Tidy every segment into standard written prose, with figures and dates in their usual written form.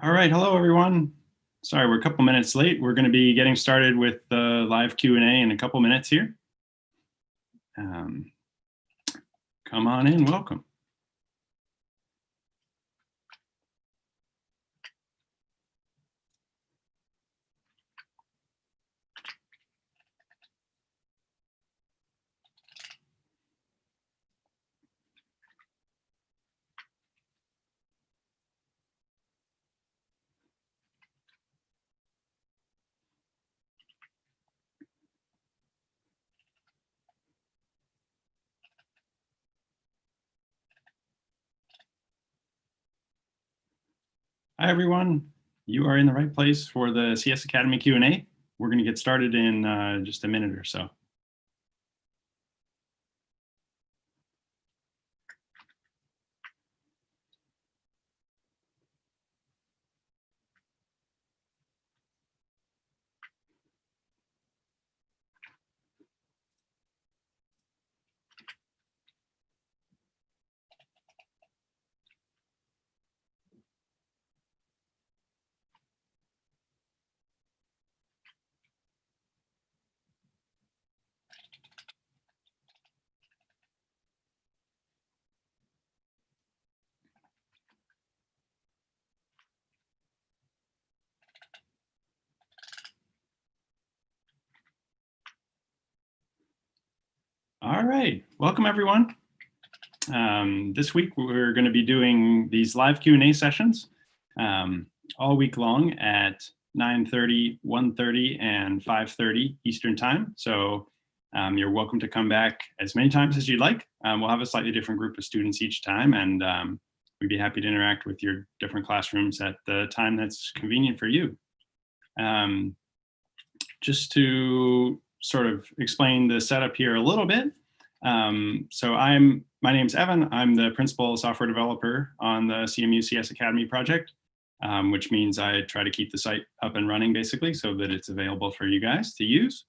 All right, hello everyone. Sorry, we're a couple minutes late. We're going to be getting started with the live Q&A in a couple minutes here. Come on in, welcome. Hi everyone, you are in the right place for the CS Academy Q&A. We're going to get started in just a minute or so. All right, welcome everyone. This week we're going to be doing these live Q&A sessions all week long at 9:30, 1:30, and 5:30 Eastern Time. So you're welcome to come back as many times as you'd like. We'll have a slightly different group of students each time, and we'd be happy to interact with your different classrooms at the time that's convenient for you. Just to sort of explain the setup here a little bit. My name's Evan. I'm the principal software developer on the CMU CS Academy project, which means I try to keep the site up and running basically so that it's available for you guys to use.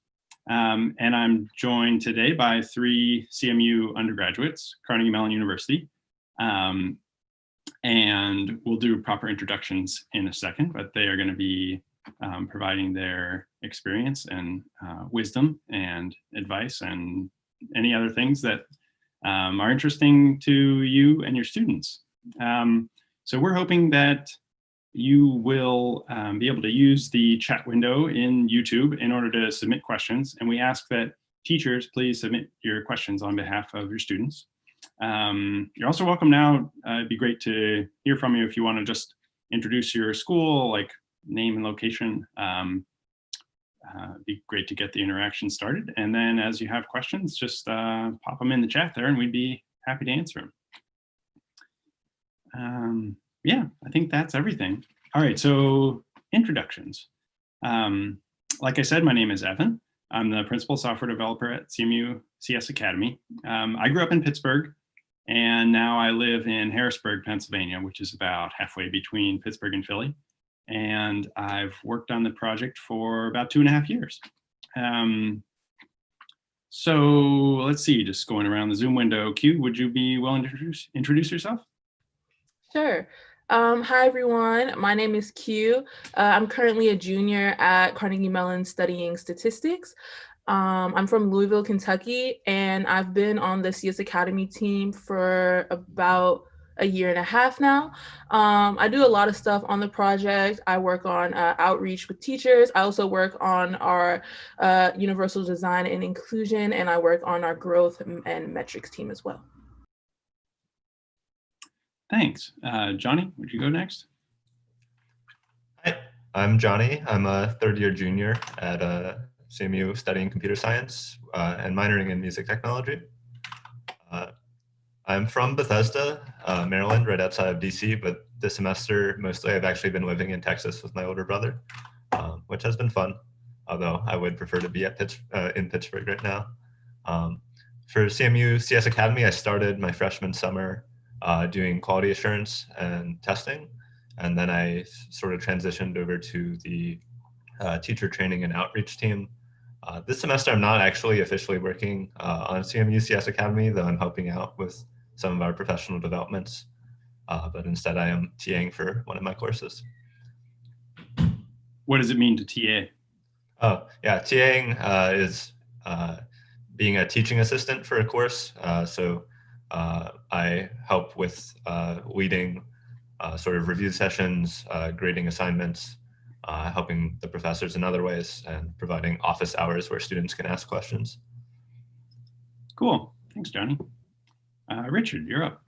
And I'm joined today by 3 CMU undergraduates, Carnegie Mellon University. And we'll do proper introductions in a second, but they are going to be providing their experience and wisdom and advice and any other things that are interesting to you and your students. So we're hoping that you will be able to use the chat window in YouTube in order to submit questions. And we ask that teachers please submit your questions on behalf of your students. You're also welcome now. It'd be great to hear from you if you want to just introduce your school, like name and location. It'd be great to get the interaction started. And then as you have questions, just pop them in the chat there and we'd be happy to answer them. Yeah, I think that's everything. All right, so introductions. Like I said, my name is Evan. I'm the principal software developer at CMU CS Academy. I grew up in Pittsburgh and now I live in Harrisburg, Pennsylvania, which is about halfway between Pittsburgh and Philly. And I've worked on the project for about 2.5 years. So let's see, just going around the Zoom window. Q, would you be willing to introduce yourself? Sure. Hi, everyone. My name is Q. I'm currently a junior at Carnegie Mellon studying statistics. I'm from Louisville, Kentucky, and I've been on the CS Academy team for about 1.5 years now. I do a lot of stuff on the project. I work on outreach with teachers. I also work on our universal design and inclusion, and I work on our growth and metrics team as well. Thanks. Johnny, would you go next? Hi, I'm Johnny. I'm a 3rd-year junior at CMU studying computer science and minoring in music technology. I'm from Bethesda, Maryland, right outside of DC, but this semester, mostly I've actually been living in Texas with my older brother, which has been fun, although I would prefer to be at in Pittsburgh right now. For CMU CS Academy, I started my freshman summer doing quality assurance and testing, and then I sort of transitioned over to the teacher training and outreach team. This semester, I'm not actually officially working on CMU CS Academy, though I'm helping out with some of our professional developments, but instead I am TAing for one of my courses. what does it mean to TA? Oh, yeah, TAing is being a teaching assistant for a course. I help with leading sort of review sessions, grading assignments, helping the professors in other ways, and providing office hours where students can ask questions. Cool. Thanks, Johnny. Richard, you're up.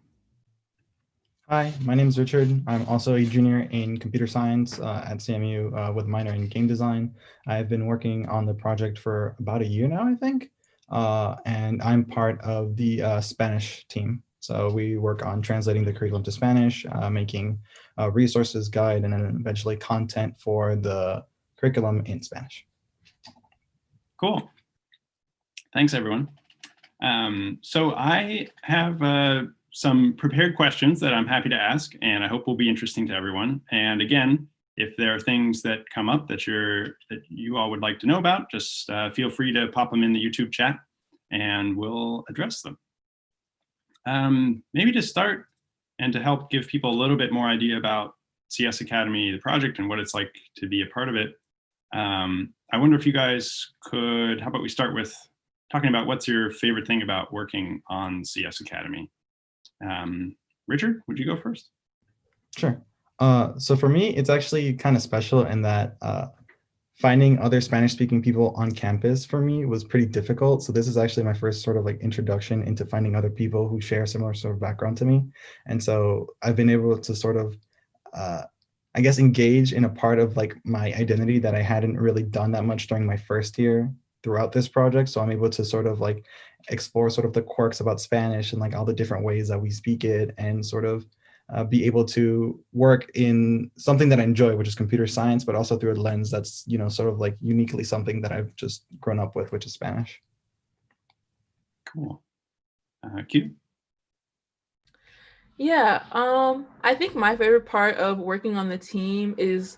Hi, my name is Richard. I'm also a junior in computer science at CMU with a minor in game design. I've been working on the project for about a year now, I think, and I'm part of the Spanish team. So we work on translating the curriculum to Spanish, making resources, guide, and then eventually content for the curriculum in Spanish. Cool. Thanks, everyone. So I have some prepared questions that I'm happy to ask, and I hope will be interesting to everyone. And again, if there are things that come up that you all would like to know about, just feel free to pop them in the YouTube chat, and we'll address them. Maybe to start and to help give people a little bit more idea about CS Academy, the project, and what it's like to be a part of it, I wonder if you guys could, how about we start with talking about what's your favorite thing about working on CS Academy? Richard, would you go first? Sure. So for me, it's actually kind of special in that finding other Spanish-speaking people on campus for me was pretty difficult. So this is actually my first sort of like introduction into finding other people who share similar sort of background to me. And so I've been able to sort of, I guess, engage in a part of like my identity that I hadn't really done that much during my first year throughout this project. So I'm able to sort of like explore sort of the quirks about Spanish and like all the different ways that we speak it, and sort of be able to work in something that I enjoy, which is computer science, but also through a lens that's, you know, sort of like uniquely something that I've just grown up with, which is Spanish. Cool. Q? Yeah, I think my favorite part of working on the team is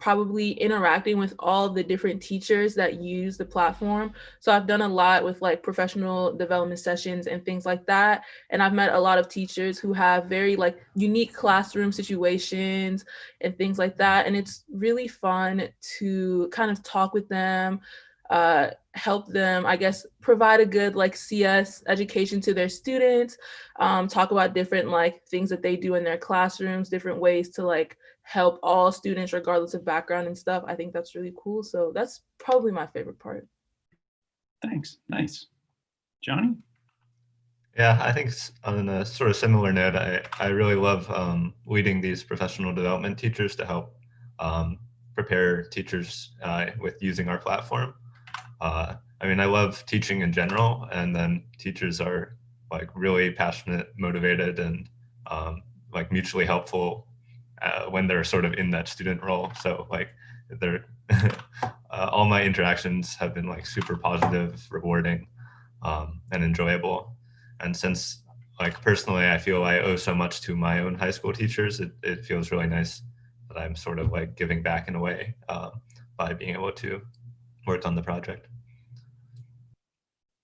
probably interacting with all the different teachers that use the platform. So I've done a lot with like professional development sessions and things like that. And I've met a lot of teachers who have very like unique classroom situations and things like that. And it's really fun to kind of talk with them, help them, I guess, provide a good like CS education to their students, talk about different like things that they do in their classrooms, different ways to like help all students regardless of background and stuff. I think that's really cool. So that's probably my favorite part. Thanks. Nice. Johnny? Yeah, I think on a sort of similar note, I really love leading these professional development teachers to help prepare teachers with using our platform. I mean, I love teaching in general, and then teachers are like really passionate, motivated, and like mutually helpful when they're sort of in that student role. So like they're all my interactions have been like super positive, rewarding, and enjoyable. And since like personally, I feel I owe so much to my own high school teachers, it feels really nice that I'm sort of like giving back in a way by being able to work on the project.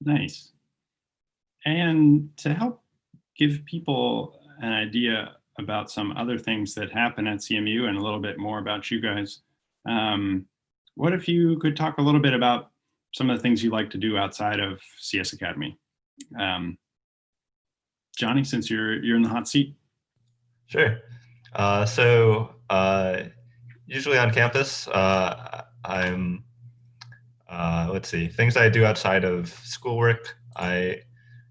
Nice. And to help give people an idea about some other things that happen at CMU and a little bit more about you guys, what if you could talk a little bit about some of the things you like to do outside of CS Academy? Johnny, since you're in the hot seat. Sure. Usually on campus, I'm let's see, things I do outside of schoolwork. I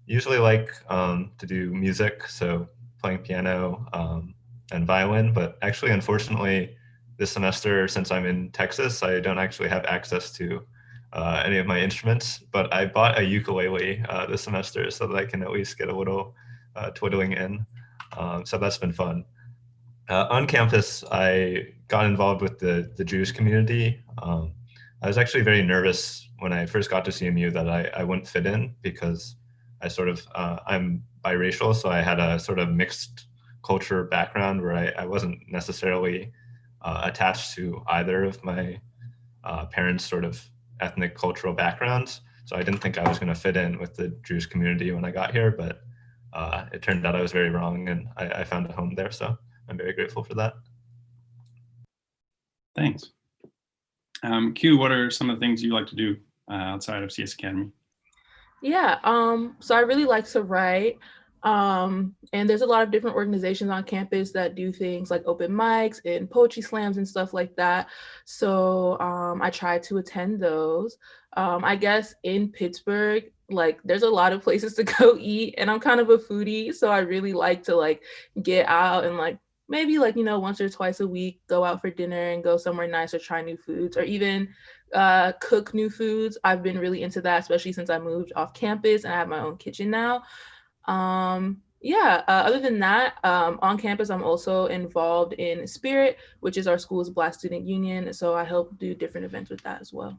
usually like to do music, so playing piano and violin, but actually, unfortunately, this semester, since I'm in Texas, I don't actually have access to any of my instruments, but I bought a ukulele this semester so that I can at least get a little twiddling in. So that's been fun. On campus, I got involved with the Jewish community. I was actually very nervous when I first got to CMU that I wouldn't fit in, because I sort of, I'm biracial, so I had a sort of mixed culture background where I wasn't necessarily attached to either of my parents' sort of ethnic cultural backgrounds. So I didn't think I was going to fit in with the Jewish community when I got here, but it turned out I was very wrong, and I found a home there. So I'm very grateful for that. Thanks. Q, what are some of the things you like to do outside of CS Academy? Yeah, so I really like to write. And there's a lot of different organizations on campus that do things like open mics and poetry slams and stuff like that. So I try to attend those. I guess in Pittsburgh, like there's a lot of places to go eat, and I'm kind of a foodie, so I really like to like get out and like maybe like, you know, once or twice a week, go out for dinner and go somewhere nice or try new foods, or even cook new foods. I've been really into that, especially since I moved off campus and I have my own kitchen now. Other than that, on campus, I'm also involved in Spirit, which is our school's Black Student Union. So I help do different events with that as well.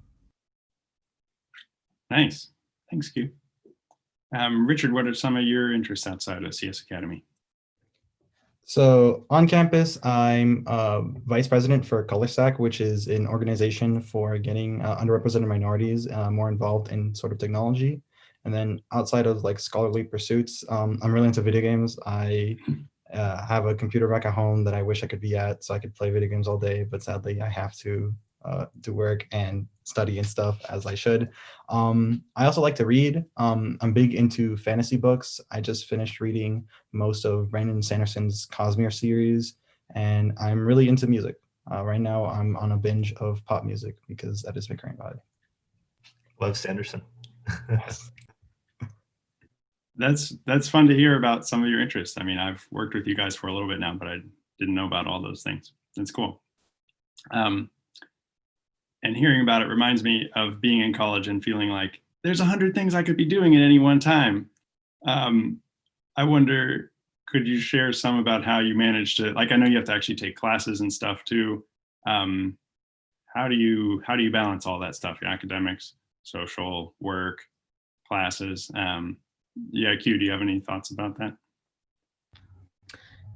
Nice. Thanks, Q. Richard, what are some of your interests outside of CS Academy? So on campus, I'm vice president for ColorStack, which is an organization for getting underrepresented minorities more involved in sort of technology. And then outside of like scholarly pursuits, I'm really into video games. I have a computer back at home that I wish I could be at, so I could play video games all day, but sadly I have to do work and study and stuff as I should. I also like to read. I'm big into fantasy books. I just finished reading most of Brandon Sanderson's Cosmere series, and I'm really into music. Right now I'm on a binge of pop music because that is my current vibe. Love Sanderson. That's fun to hear about some of your interests. I mean, I've worked with you guys for a little bit now, but I didn't know about all those things. That's cool. And hearing about it reminds me of being in college and feeling like there's 100 things I could be doing at any one time. I wonder, could you share some about how you managed to, like, I know you have to actually take classes and stuff too. How do you balance all that stuff, your academics, social, work, classes? Yeah, Q, do you have any thoughts about that?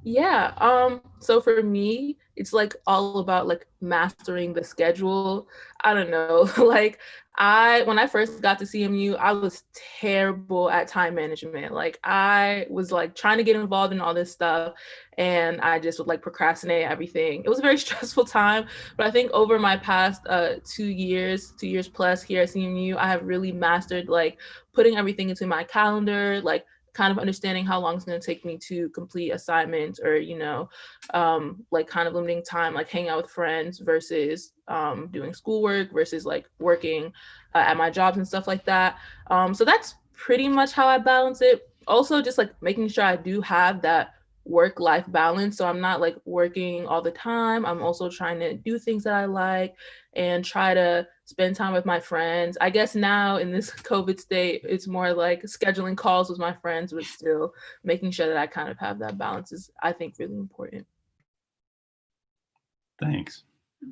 Yeah, so for me, it's like all about like mastering the schedule. I don't know, like when I first got to CMU, I was terrible at time management. Like I was like trying to get involved in all this stuff and I just would like procrastinate everything. It was a very stressful time, but I think over my past 2 years plus here at CMU, I have really mastered like putting everything into my calendar, like kind of understanding how long it's going to take me to complete assignments, or, you know, like kind of limiting time, like hanging out with friends versus doing schoolwork versus like working at my jobs and stuff like that. So that's pretty much how I balance it. Also, just like making sure I do have that work-life balance. So I'm not like working all the time. I'm also trying to do things that I like and try to spend time with my friends. I guess now in this COVID state, it's more like scheduling calls with my friends, but still making sure that I kind of have that balance is, I think, really important. Thanks.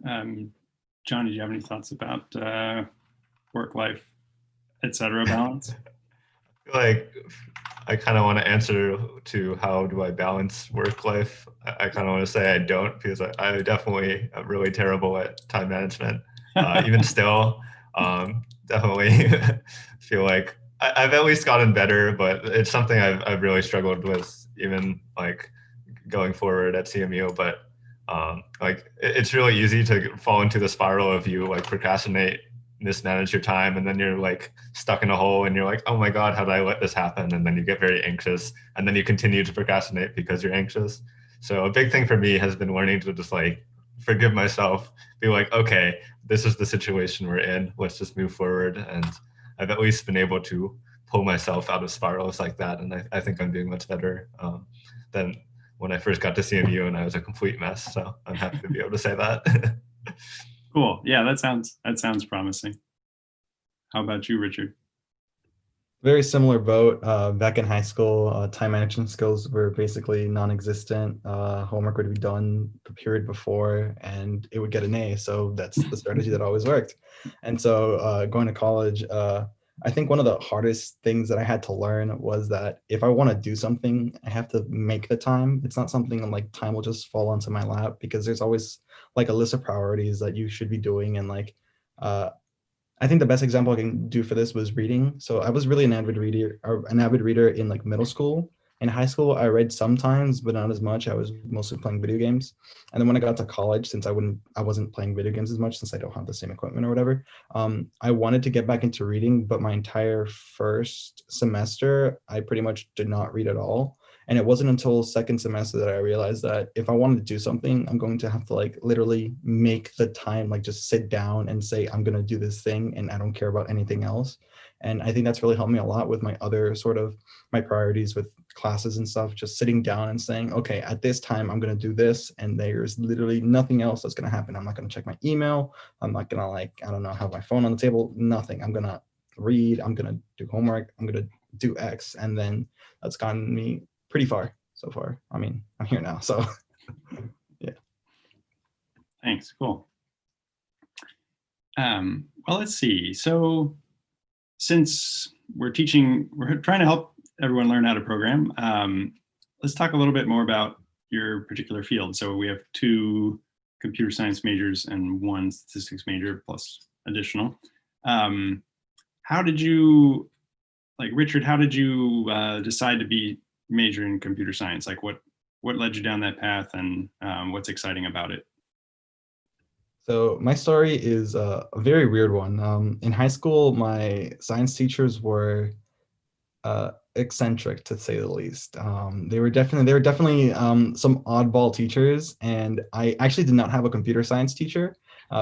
John, did you have any thoughts about work life, etc. balance? I feel like I kind of want to answer to how do I balance work life. I kind of want to say I don't, because I definitely am really terrible at time management. Even still, definitely feel like I've at least gotten better, but it's something I've really struggled with, even like going forward at CMU. But like it's really easy to fall into the spiral of you like procrastinate, mismanage your time, and then you're like stuck in a hole and you're like, oh my God, how did I let this happen? And then you get very anxious and then you continue to procrastinate because you're anxious. So a big thing for me has been learning to just like forgive myself, be like, okay, this is the situation we're in, let's just move forward. And I've at least been able to pull myself out of spirals like that. And I think I'm doing much better than when I first got to CMU and I was a complete mess. So I'm happy to be able to say that. Cool. Yeah, that sounds promising. How about you, Richard? Very similar boat. Back in high school, time management skills were basically non-existent. Homework would be done the period before and it would get an A. So that's the strategy that always worked. And so going to college, I think one of the hardest things that I had to learn was that if I want to do something, I have to make the time. It's not something like time will just fall onto my lap, because there's always like a list of priorities that you should be doing. And like, I think the best example I can do for this was reading. So I was really an avid reader in like middle school, In high school, I read sometimes, but not as much. I was mostly playing video games. And then when I got to college, since I wasn't playing video games as much since I don't have the same equipment or whatever, I wanted to get back into reading, but my entire first semester, I pretty much did not read at all. And it wasn't until second semester that I realized that if I wanted to do something, I'm going to have to like literally make the time, like just sit down and say, I'm going to do this thing and I don't care about anything else. And I think that's really helped me a lot with my other sort of my priorities with classes and stuff, just sitting down and saying, okay, at this time, I'm going to do this. And there's literally nothing else that's going to happen. I'm not going to check my email. I'm not going to like, I don't know, have my phone on the table, nothing. I'm going to read, I'm going to do homework, I'm going to do X. And then that's gotten me pretty far so far. I mean, I'm here now, so yeah. Thanks, cool. Well, let's see. So since we're trying to help everyone learn how to program, let's talk a little bit more about your particular field. So we have 2 computer science majors and 1 statistics major plus additional. How did you, like Richard, how did you decide to major in computer science? Like what led you down that path, and what's exciting about it? So my story is a very weird one. In high school, my science teachers were eccentric, to say the least. They were definitely some oddball teachers, and I actually did not have a computer science teacher.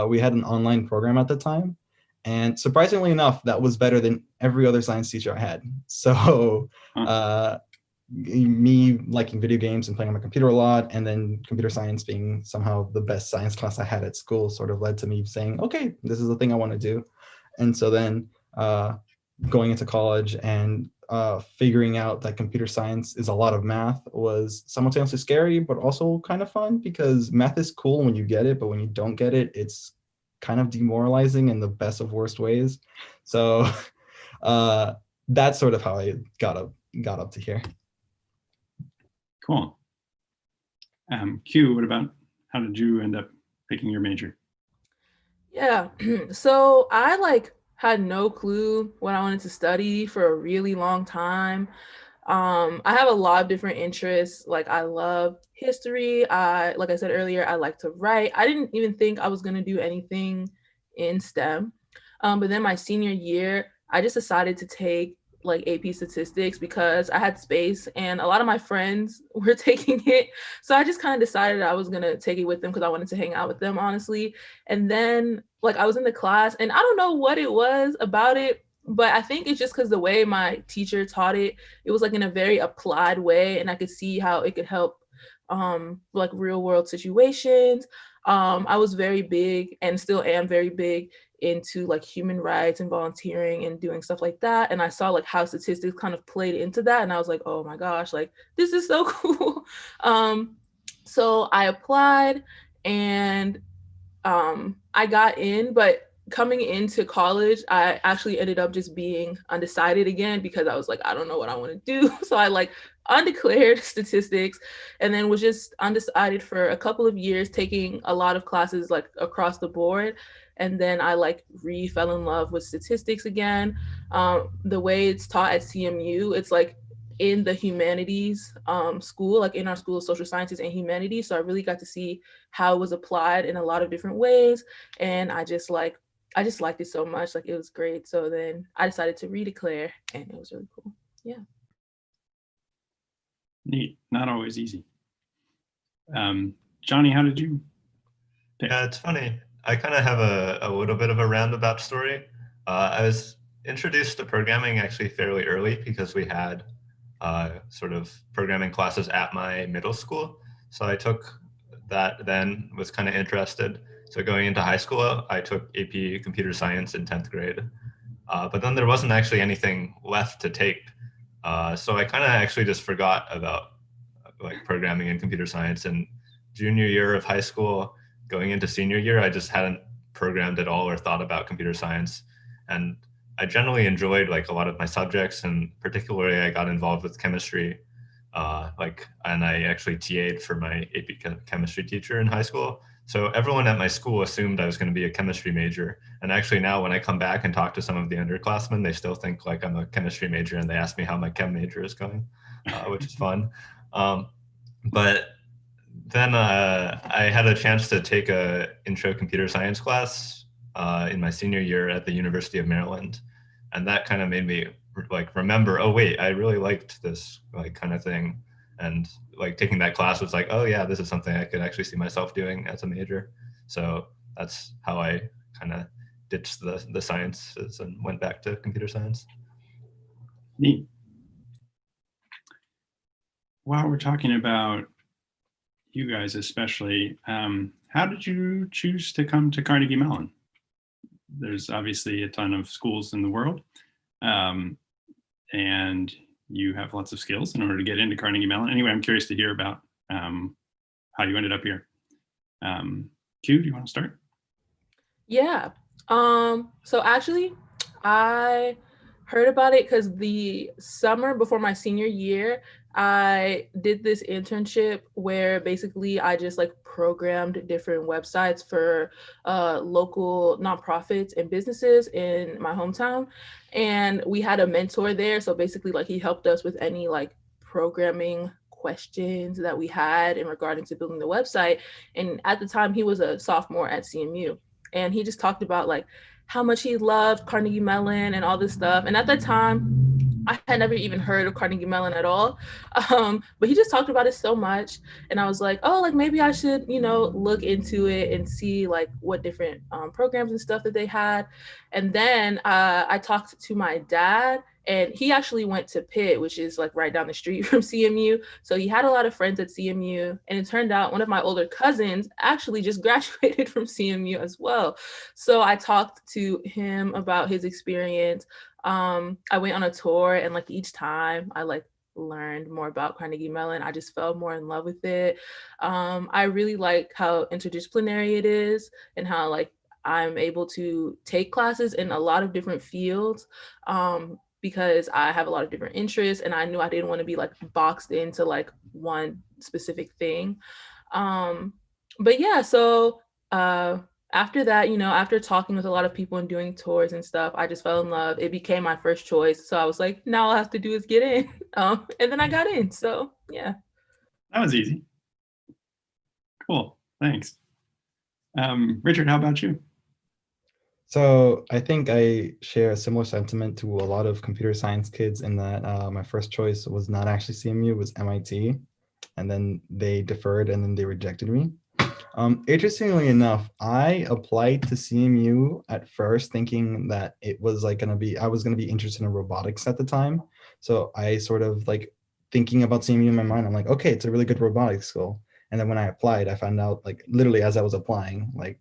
We had an online program at the time, and surprisingly enough, that was better than every other science teacher I had. So me liking video games and playing on my computer a lot, and then computer science being somehow the best science class I had at school sort of led to me saying, okay, this is the thing I want to do. And so then going into college and figuring out that computer science is a lot of math was simultaneously scary, but also kind of fun, because math is cool when you get it, but when you don't get it, it's kind of demoralizing in the best of worst ways. So that's sort of how I got up to here. Cool. Q, how did you end up picking your major? Yeah, so I had no clue what I wanted to study for a really long time. I have a lot of different interests. Like I love history. Like I said earlier, I like to write. I didn't even think I was gonna do anything in STEM. But then my senior year, I just decided to take like AP statistics because I had space and a lot of my friends were taking it. So I just kind of decided I was going to take it with them because I wanted to hang out with them, honestly. And then like I was in the class and I don't know what it was about it, but I think it's just because the way my teacher taught it, it was like in a very applied way. And I could see how it could help like real world situations. I was very big and still am very big into like human rights and volunteering and doing stuff like that. And I saw like how statistics kind of played into that. And I was like, oh my gosh, like this is so cool. So I applied and I got in, but coming into college, I actually ended up just being undecided again because I was like, I don't know what I want to do. So I like undeclared statistics and then was just undecided for a couple of years, taking a lot of classes like across the board. And then I like fell in love with statistics again. The way it's taught at CMU, it's like in the humanities school, like in our School of Social Sciences and Humanities. So I really got to see how it was applied in a lot of different ways. And I just liked it so much. Like it was great. So then I decided to redeclare and it was really cool. Yeah. Neat. Not always easy. Johnny, how did you pick? Yeah, it's funny. I kind of have a little bit of a roundabout story. I was introduced to programming actually fairly early because we had sort of programming classes at my middle school. So I took that then, was kind of interested. So going into high school, I took AP Computer Science in 10th grade. But then there wasn't actually anything left to take. So I kind of actually just forgot about like programming and computer science. And junior year of high school, going into senior year, I just hadn't programmed at all or thought about computer science. And I generally enjoyed like a lot of my subjects, and particularly I got involved with chemistry. And I actually TA'd for my AP chemistry teacher in high school. So everyone at my school assumed I was going to be a chemistry major. And actually now when I come back and talk to some of the underclassmen, they still think like I'm a chemistry major, and they ask me how my chem major is going, which is fun. But then I had a chance to take a intro computer science class in my senior year at the University of Maryland. And that kind of made me like remember, oh wait, I really liked this like kind of thing. And like taking that class was like, oh yeah, this is something I could actually see myself doing as a major. So that's how I kind of ditched the sciences and went back to computer science. Neat. While we're talking about you guys especially, how did you choose to come to Carnegie Mellon? There's obviously a ton of schools in the world, and you have lots of skills in order to get into Carnegie Mellon. Anyway, I'm curious to hear about how you ended up here. Q, do you want to start? Yeah. So actually, I heard about it because the summer before my senior year, I did this internship where basically I just like programmed different websites for local nonprofits and businesses in my hometown. And we had a mentor there. So basically like he helped us with any like programming questions that we had in regarding to building the website. And at the time he was a sophomore at CMU. And he just talked about like how much he loved Carnegie Mellon and all this stuff. And at that time, I had never even heard of Carnegie Mellon at all. But he just talked about it so much. And I was like, oh, like maybe I should, you know, look into it and see like what different programs and stuff that they had. And then I talked to my dad, and he actually went to Pitt, which is like right down the street from CMU. So he had a lot of friends at CMU. And it turned out one of my older cousins actually just graduated from CMU as well. So I talked to him about his experience. I went on a tour, and like each time I like learned more about Carnegie Mellon, I just fell more in love with it. I really like how interdisciplinary it is, and how like I'm able to take classes in a lot of different fields. Because I have a lot of different interests, and I knew I didn't want to be like boxed into like one specific thing. But yeah, so after that, you know, after talking with a lot of people and doing tours and stuff, I just fell in love. It became my first choice. So I was like, now all I have to do is get in. And then I got in. So yeah. That was easy. Cool, thanks. Richard, how about you? So I think I share a similar sentiment to a lot of computer science kids in that my first choice was not actually CMU, it was MIT. And then they deferred, and then they rejected me. Interestingly enough, I applied to CMU at first thinking that it was like I was gonna be interested in robotics at the time. So I sort of like thinking about CMU in my mind, I'm like, okay, it's a really good robotics school. And then when I applied, I found out like literally as I was applying, like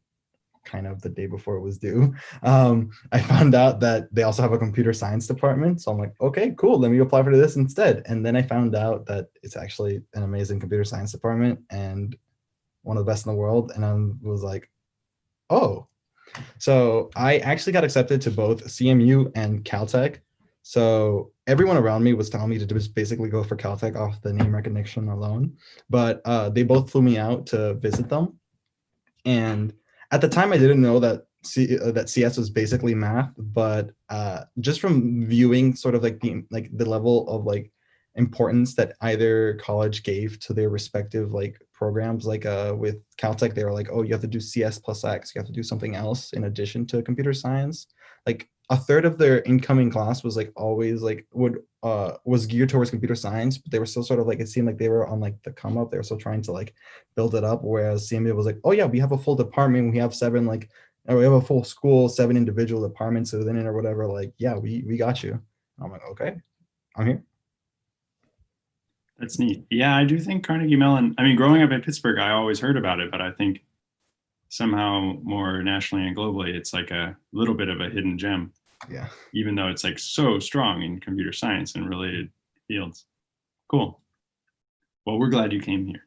kind of the day before it was due, I found out that they also have a computer science department. So I'm like, okay, cool, let me apply for this instead. And then I found out that it's actually an amazing computer science department and one of the best in the world. And I was like, oh. So I actually got accepted to both CMU and Caltech. So everyone around me was telling me to just basically go for Caltech off the name recognition alone. But they both flew me out to visit them. And at the time, I didn't know that that CS was basically math, but just from viewing sort of like the level of like importance that either college gave to their respective like programs, like with Caltech, they were like, oh, you have to do CS plus X, you have to do something else in addition to computer science. Like a third of their incoming class was like always like was geared towards computer science, but they were still sort of like, it seemed like they were on like the come up. They were still trying to like build it up. Whereas CMU was like, oh yeah, we have a full department. We have we have a full school, 7 individual departments within it or whatever. Like, yeah, we got you. And I'm like, okay, I'm here. That's neat. Yeah, I do think Carnegie Mellon, I mean, growing up in Pittsburgh, I always heard about it, but I think somehow more nationally and globally, it's like a little bit of a hidden gem. Yeah. Even though it's like so strong in computer science and related fields. Cool. Well, we're glad you came here.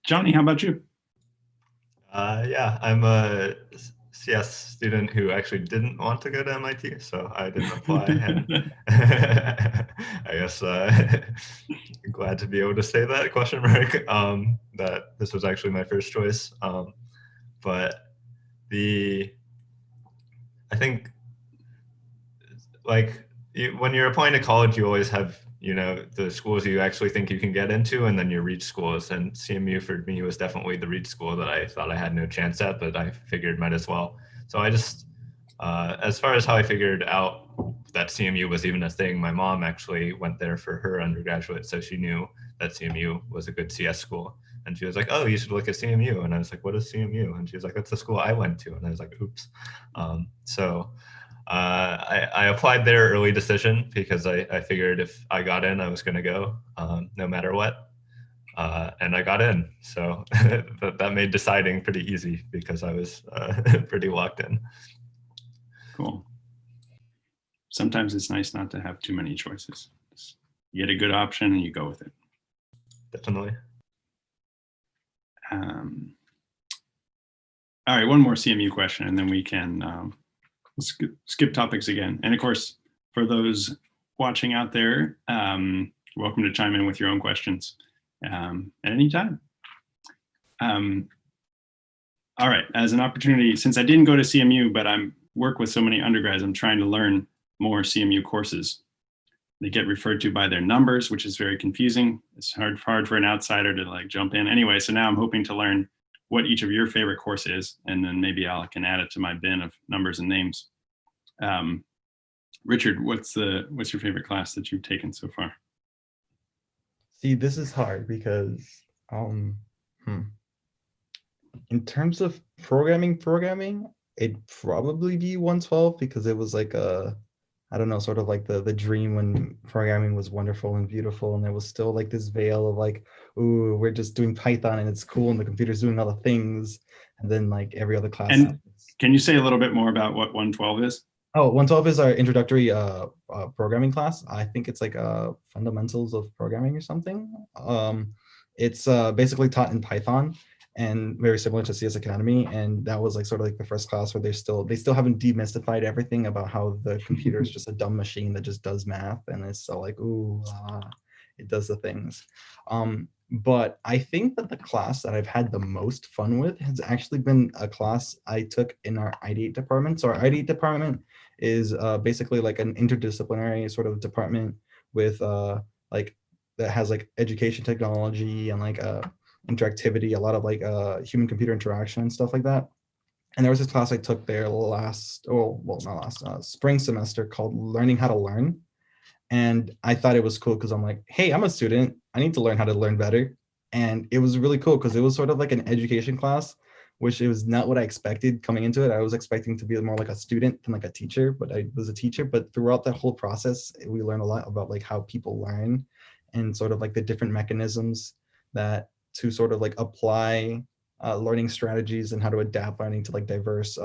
Johnny, how about you? Yeah, I'm a CS student who actually didn't want to go to MIT, so I didn't apply. And I guess glad to be able to say that question mark, that this was actually my first choice. But I think like when you're applying to college, you always have, the schools you actually think you can get into, and then your reach schools. And CMU for me was definitely the reach school that I thought I had no chance at, but I figured might as well. So I just, as far as how I figured out that CMU was even a thing, my mom actually went there for her undergraduate, so she knew that CMU was a good CS school. And she was like, oh, you should look at CMU. And I was like, what is CMU? And she was like, that's the school I went to. And I was like, oops. I applied there early decision because I figured if I got in, I was going to go no matter what. And I got in. So that made deciding pretty easy because I was pretty locked in. Cool. Sometimes it's nice not to have too many choices. You get a good option and you go with it. Definitely. All right, one more CMU question, and then we can skip topics again. And of course, for those watching out there, welcome to chime in with your own questions at any time. All right, as an opportunity, since I didn't go to CMU, but I work with so many undergrads, I'm trying to learn more CMU courses. They get referred to by their numbers, which is very confusing. It's hard for an outsider to like jump in. Anyway, so now I'm hoping to learn what each of your favorite course is, and then maybe I can add it to my bin of numbers and names. Richard, what's your favorite class that you've taken so far? See, this is hard because in terms of programming, it'd probably be 112 because it was like I don't know, sort of like the dream when programming was wonderful and beautiful, and there was still like this veil of like, ooh, we're just doing Python and it's cool and the computer's doing other things, and then like every other class. And can you say a little bit more about what 112 is? Oh, 112 is our introductory programming class. I think it's like fundamentals of programming or something. It's basically taught in Python and very similar to CS Academy. And that was like sort of like the first class where they still haven't demystified everything about how the computer is just a dumb machine that just does math. And it's so like, ooh, it does the things. But I think that the class that I've had the most fun with has actually been a class I took in our ideate department. So our ideate department is basically like an interdisciplinary sort of department with like that has like education technology and like interactivity, a lot of like human computer interaction and stuff like that. And there was this class I took there spring semester called Learning How to Learn. And I thought it was cool because I'm like, hey, I'm a student. I need to learn how to learn better. And it was really cool because it was sort of like an education class, which it was not what I expected coming into it. I was expecting to be more like a student than like a teacher, but I was a teacher. But throughout that whole process, we learned a lot about like how people learn and sort of like the different mechanisms that to sort of like apply learning strategies and how to adapt learning to like diverse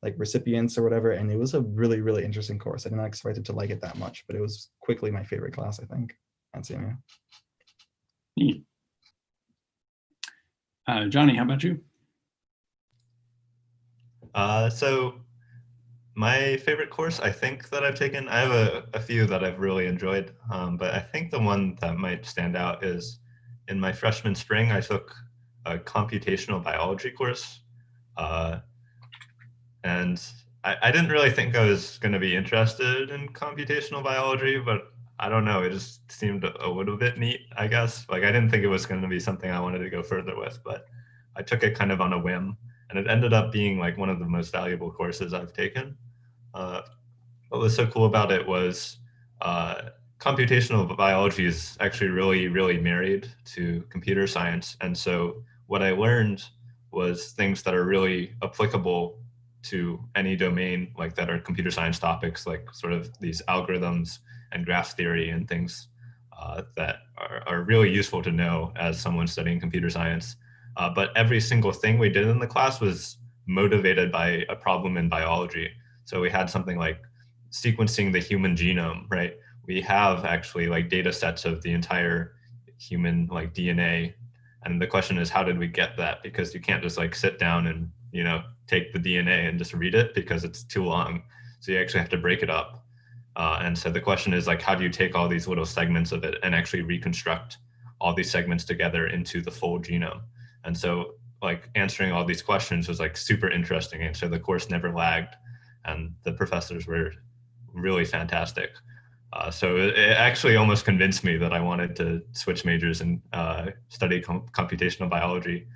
like recipients or whatever. And it was a really, really interesting course. I did not expect it to like it that much, but it was quickly my favorite class, I think, at CMU. Neat. Johnny, how about you? So my favorite course, I think that I've taken, I have a few that I've really enjoyed, but I think the one that might stand out is in my freshman spring, I took a computational biology course. And I didn't really think I was going to be interested in computational biology, but I don't know, it just seemed a little bit neat, I guess. Like I didn't think it was going to be something I wanted to go further with, but I took it kind of on a whim, and it ended up being like one of the most valuable courses I've taken. What was so cool about it was computational biology is actually really, really married to computer science. And so what I learned was things that are really applicable to any domain, like that are computer science topics, like sort of these algorithms and graph theory and things that are really useful to know as someone studying computer science. But every single thing we did in the class was motivated by a problem in biology. So we had something like sequencing the human genome, right? We have actually like data sets of the entire human like DNA. And the question is, how did we get that? Because you can't just like sit down and, take the DNA and just read it because it's too long. So you actually have to break it up. And so the question is like, how do you take all these little segments of it and actually reconstruct all these segments together into the full genome? And so like answering all these questions was like super interesting. And so the course never lagged and the professors were really fantastic. So it actually almost convinced me that I wanted to switch majors and study computational biology.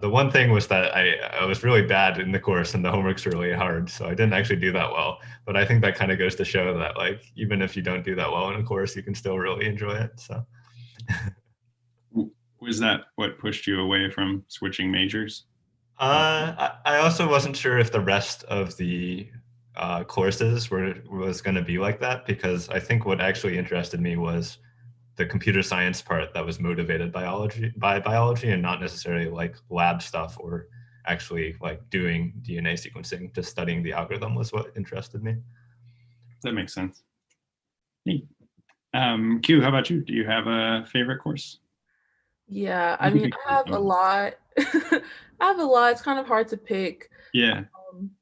The one thing was that I was really bad in the course and the homework's really hard, so I didn't actually do that well. But I think that kind of goes to show that like even if you don't do that well in a course, you can still really enjoy it. So was that what pushed you away from switching majors? I also wasn't sure if the rest of the courses was going to be like that, because I think what actually interested me was the computer science part that was motivated by biology and not necessarily like lab stuff or actually like doing DNA sequencing. Just studying the algorithm was what interested me. That makes sense. Neat. Q, how about you? Do you have a favorite course? Yeah, I mean, I have a lot. I have a lot. It's kind of hard to pick. Yeah.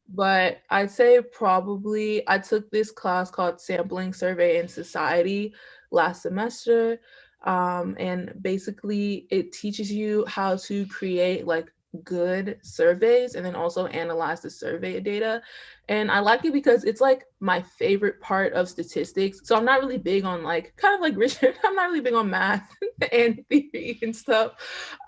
But I'd say probably I took this class called Sampling, Survey, and Society last semester. And basically it teaches you how to create like good surveys and then also analyze the survey data. And I like it because it's like my favorite part of statistics. So I'm not really big on like, kind of like Richard, I'm not really big on math and theory and stuff.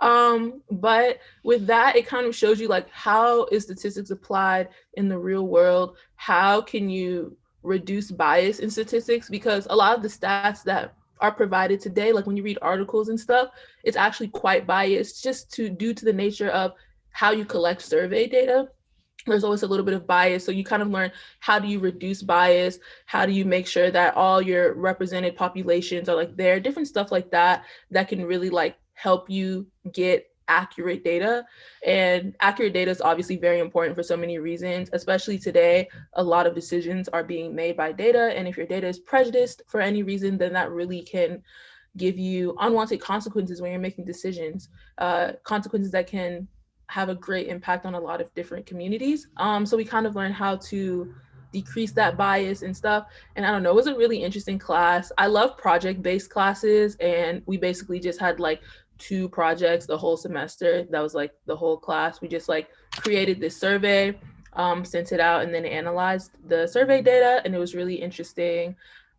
But with that, it kind of shows you like how is statistics applied in the real world? How can you reduce bias in statistics? Because a lot of the stats that are provided today, like when you read articles and stuff, it's actually quite biased just due to the nature of how you collect survey data. There's always a little bit of bias. So you kind of learn, how do you reduce bias? How do you make sure that all your represented populations are like there? Different stuff like that can really like help you get accurate data. And accurate data is obviously very important for so many reasons, especially today. A lot of decisions are being made by data. And if your data is prejudiced for any reason, then that really can give you unwanted consequences when you're making decisions, consequences that can have a great impact on a lot of different communities. So we kind of learned how to decrease that bias and stuff. And I don't know, it was a really interesting class. I love project-based classes, and we basically just had like 2 projects the whole semester. That was like the whole class. We just like created this survey, sent it out, and then analyzed the survey data, and it was really interesting.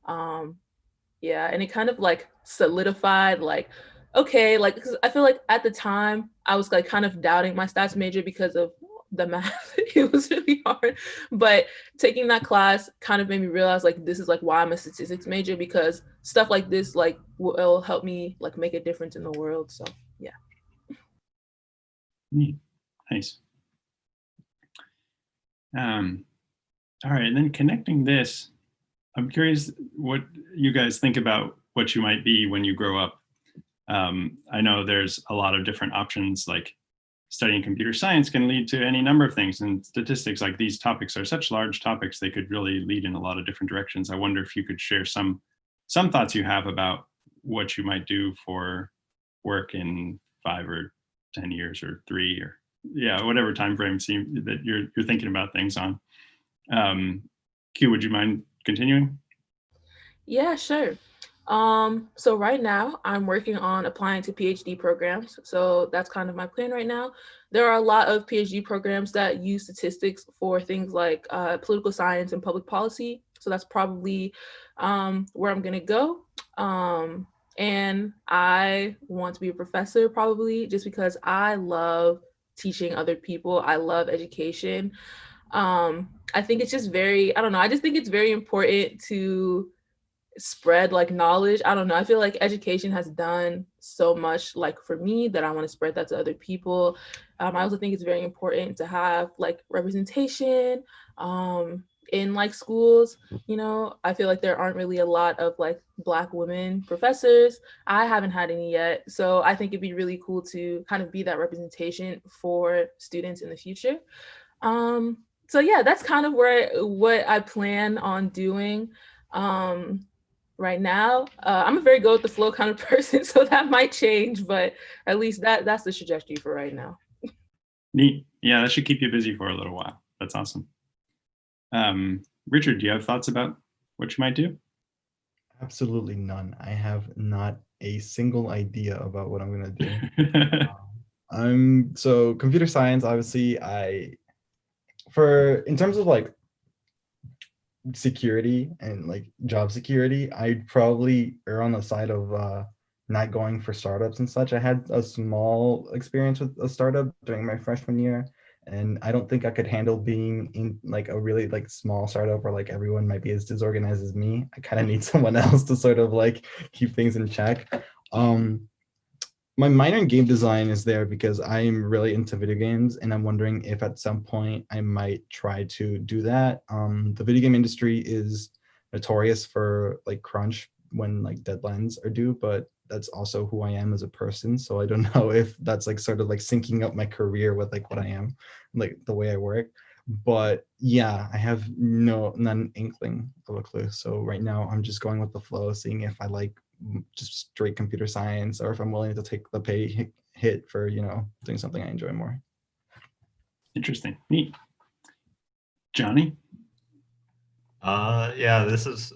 Yeah, and it kind of like solidified like, okay, like, cause I feel like at the time I was like kind of doubting my stats major because of the math. It was really hard, but taking that class kind of made me realize like this is like why I'm a statistics major, because stuff like this like will help me like make a difference in the world. So yeah. Neat. Nice. All right, and then connecting this, I'm curious what you guys think about what you might be when you grow up. I know there's a lot of different options, like studying computer science can lead to any number of things, and statistics, like these topics are such large topics, they could really lead in a lot of different directions. I wonder if you could share some thoughts you have about what you might do for work in 5 or 10 years or 3, or yeah, whatever time frame that you're thinking about things on. Q, would you mind continuing? Yeah, sure. So right now I'm working on applying to PhD programs. So that's kind of my plan right now. There are a lot of PhD programs that use statistics for things like political science and public policy. So that's probably where I'm gonna go. And I want to be a professor probably just because I love teaching other people. I love education. I think it's just very, I don't know, I just think it's very important to spread like knowledge. I don't know, I feel like education has done so much like for me that I want to spread that to other people. I also think it's very important to have like representation in like schools. You know, I feel like there aren't really a lot of like Black women professors. I haven't had any yet, so I think it'd be really cool to kind of be that representation for students in the future. So yeah, that's kind of what I plan on doing. Right now, I'm a very go with the flow kind of person, so that might change, but at least that's the trajectory for right now. Neat. Yeah, that should keep you busy for a little while. That's awesome. Richard, do you have thoughts about what you might do? Absolutely none. I have not a single idea about what I'm gonna do. So computer science, obviously, in terms of like security and like job security, I'd probably err on the side of not going for startups and such. I had a small experience with a startup during my freshman year, and I don't think I could handle being in like a really like small startup where like everyone might be as disorganized as me. I kind of need someone else to sort of like keep things in check. My minor in game design is there because I'm really into video games, and I'm wondering if at some point I might try to do that. The video game industry is notorious for like crunch when like deadlines are due, but that's also who I am as a person. So I don't know if that's like sort of like syncing up my career with like what I am, like the way I work. But yeah, I have none inkling of a clue. So right now I'm just going with the flow, seeing if I like just straight computer science or if I'm willing to take the pay hit for, doing something I enjoy more. Interesting. Neat. Johnny? Yeah, this is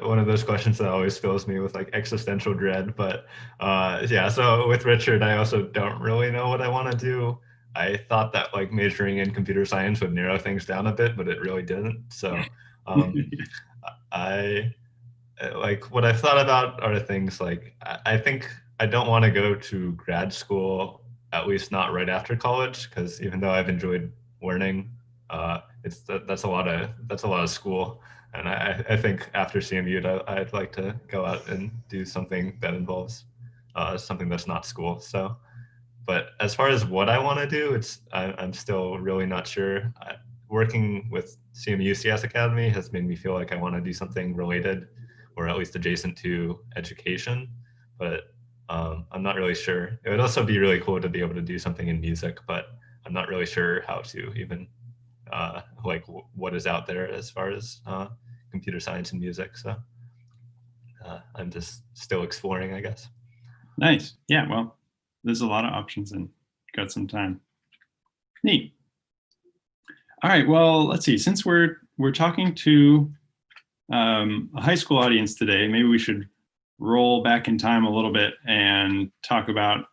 one of those questions that always fills me with like existential dread. But yeah, so with Richard, I also don't really know what I want to do. I thought that like majoring in computer science would narrow things down a bit, but it really didn't. So I like what I've thought about are things like I think I don't want to go to grad school, at least not right after college, because even though I've enjoyed learning, that's a lot of school, and I think after CMU I'd like to go out and do something that involves something that's not school. So, but as far as what I want to do, I'm still really not sure. Working with CMU CS Academy has made me feel like I want to do something related, or at least adjacent to education, but I'm not really sure. It would also be really cool to be able to do something in music, but I'm not really sure how to even like what is out there as far as computer science and music. So I'm just still exploring, I guess. Nice. Yeah, well, there's a lot of options and got some time. Neat. All right, well, let's see. Since we're talking to a high school audience today, maybe we should roll back in time a little bit and talk about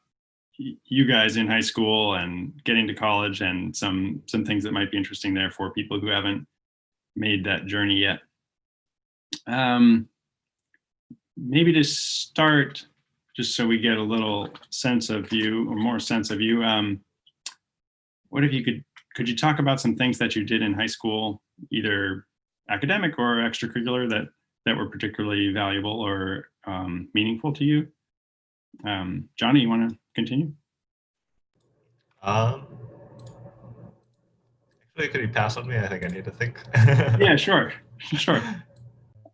you guys in high school and getting to college and some things that might be interesting there for people who haven't made that journey yet. Maybe to start, just so we get a little sense of you, or more sense of you, what if you could you talk about some things that you did in high school, either academic or extracurricular, that were particularly valuable or meaningful to you? Johnny, you want to continue? Actually, could you pass on me? I think I need to think. Yeah, sure.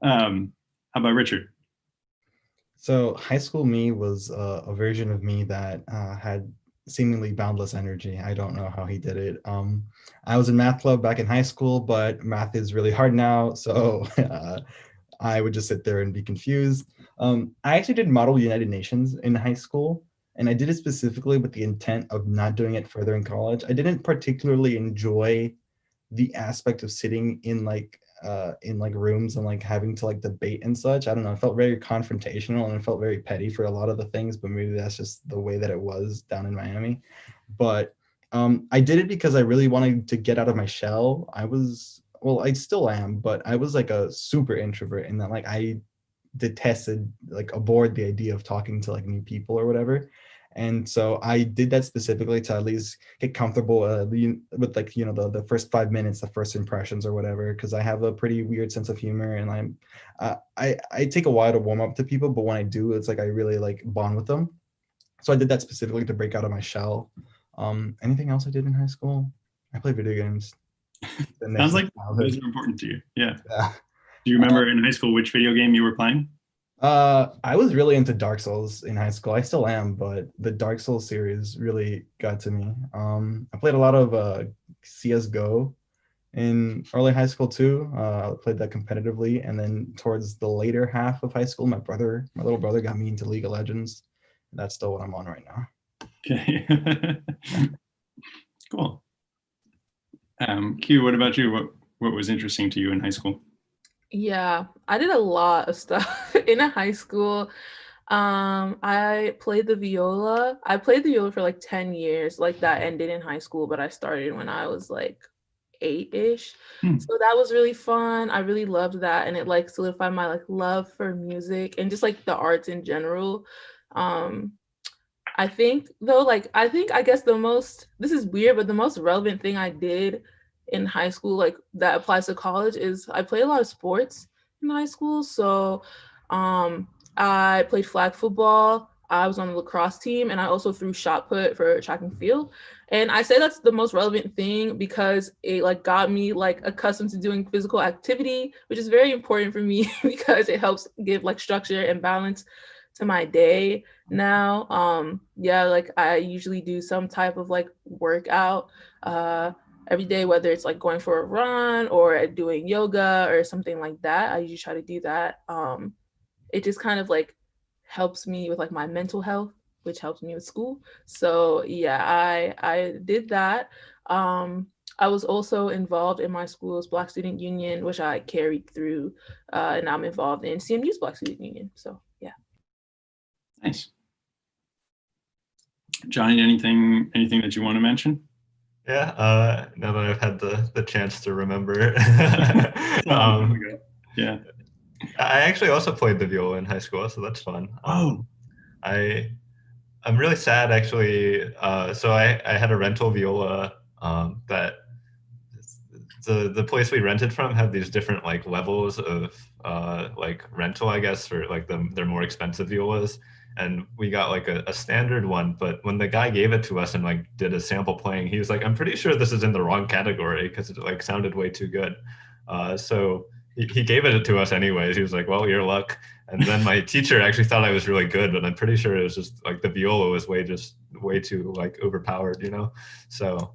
How about Richard? So high school me was a version of me that had seemingly boundless energy. I don't know how he did it. I was in math club back in high school, but math is really hard now. So I would just sit there and be confused. I actually did Model United Nations in high school, and I did it specifically with the intent of not doing it further in college. I didn't particularly enjoy the aspect of sitting in like rooms and like having to like debate and such. I don't know. It felt very confrontational and it felt very petty for a lot of the things, but maybe that's just the way that it was down in Miami. But I did it because I really wanted to get out of my shell. I still am, but I was like a super introvert in that like I detested, like abhorred the idea of talking to like new people or whatever. And so I did that specifically to at least get comfortable with like, the first 5 minutes, the first impressions or whatever, because I have a pretty weird sense of humor, and I take a while to warm up to people, but when I do, it's like I really like bond with them. So I did that specifically to break out of my shell. Anything else I did in high school? I play video games. Sounds like those are important to you. Yeah. Yeah. Do you remember in high school which video game you were playing? I was really into Dark Souls in high school. I still am, but the Dark Souls series really got to me. I played a lot of CS:GO in early high school too. I played that competitively, and then towards the later half of high school, my little brother got me into League of Legends. And that's still what I'm on right now. Okay. Cool. Q, what about you? What was interesting to you in high school? Yeah, I did a lot of stuff in high school. I played the viola. I played the viola for like 10 years. Like that ended in high school, but I started when I was like 8-ish. Hmm. So that was really fun. I really loved that, and it like solidified my like love for music and just like the arts in general. Um I think though, like I guess the most, this is weird, but the most relevant thing I did in high school, like that applies to college, is I played a lot of sports in high school. So um I played flag football, I was on the lacrosse team, and I also threw shot put for track and field. And I say that's the most relevant thing because it like got me like accustomed to doing physical activity, which is very important for me because it helps give like structure and balance to my day now. Yeah, like I usually do some type of like workout every day, whether it's like going for a run or doing yoga or something like that. I usually try to do that. It just kind of like helps me with like my mental health, which helps me with school. So yeah, I did that. I was also involved in my school's Black Student Union, which I carried through, and I'm involved in CMU's Black Student Union. So yeah. Nice. Johnny, anything that you want to mention? Yeah, now that I've had the chance to remember. Yeah. I actually also played the viola in high school, so that's fun. I'm really sad actually. So I had a rental viola that the place we rented from had these different like levels of like rental, I guess, for like their more expensive violas. And we got like a standard one, but when the guy gave it to us and like did a sample playing, he was like, "I'm pretty sure this is in the wrong category because it like sounded way too good." So he gave it to us anyways. He was like, "Well, your luck." And then my teacher actually thought I was really good, but I'm pretty sure it was just like the viola was way too like overpowered, you know. So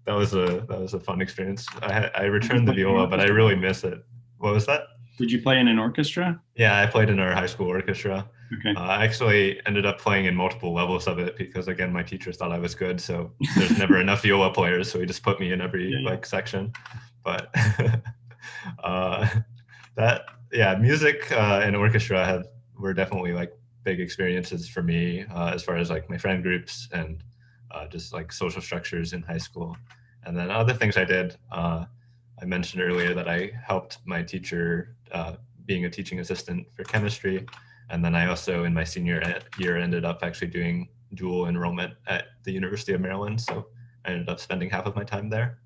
that was a fun experience. I returned the viola, but I really miss it. What was that? Did you play in an orchestra? Yeah, I played in our high school orchestra. Okay. I actually ended up playing in multiple levels of it because, again, my teacher thought I was good. So there's never enough viola players, so he just put me in every like section. But that music and orchestra were definitely like big experiences for me as far as like my friend groups and just like social structures in high school. And then other things I did. I mentioned earlier that I helped my teacher being a teaching assistant for chemistry. And then I also, in my senior year, ended up actually doing dual enrollment at the University of Maryland. So I ended up spending half of my time there.